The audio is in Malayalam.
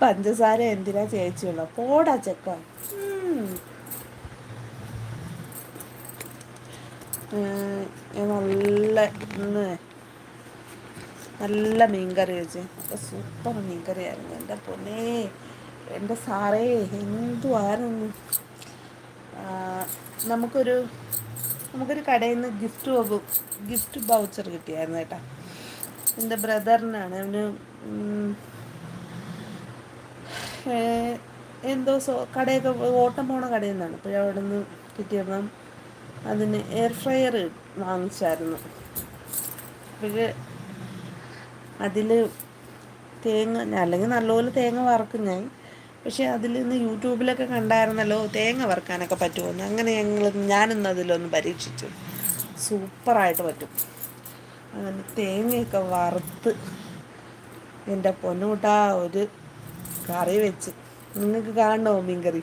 പഞ്ചസാര എന്തിനാ ചേച്ചിയുള്ള പോടാ ചെക്ക. നല്ല നല്ല മീൻകറി വെച്ച്. സൂപ്പർ മീൻകറിയായിരുന്നു. എൻ്റെ പൊന്നേ, എൻ്റെ സാറേ, എന്തുവായിരുന്നു. നമുക്കൊരു കടയിൽ നിന്ന് ഗിഫ്റ്റ് ബൗച്ചർ കിട്ടിയായിരുന്നു കേട്ടോ. എൻ്റെ ബ്രദറിനാണ്. അവന് എന്തോ കടയൊക്കെ ഓട്ടം പോണ കടയിൽ നിന്നാണ്. അപ്പോൾ അവിടെ നിന്ന് കിട്ടിയപ്പം അതിന് എയർ ഫ്രയർ വാങ്ങിച്ചായിരുന്നു. അപ്പോൾ അതിൽ തേങ്ങ, അല്ലെങ്കിൽ നല്ലപോലെ തേങ്ങ വറക്കും ഞാൻ. പക്ഷേ അതിൽ നിന്ന് യൂട്യൂബിലൊക്കെ കണ്ടായിരുന്നല്ലോ തേങ്ങ വറുക്കാനൊക്കെ പറ്റുമെന്ന്. അങ്ങനെ ഞാനിന്ന് അതിലൊന്ന് പരീക്ഷിച്ചു. സൂപ്പറായിട്ട് പറ്റും. അങ്ങനെ തേങ്ങയൊക്കെ വറുത്ത് എൻ്റെ പൊന്നുകൂട്ടാ ഒരു കറി വെച്ച്. നിങ്ങൾക്ക് കാണണോ മീൻ കറി?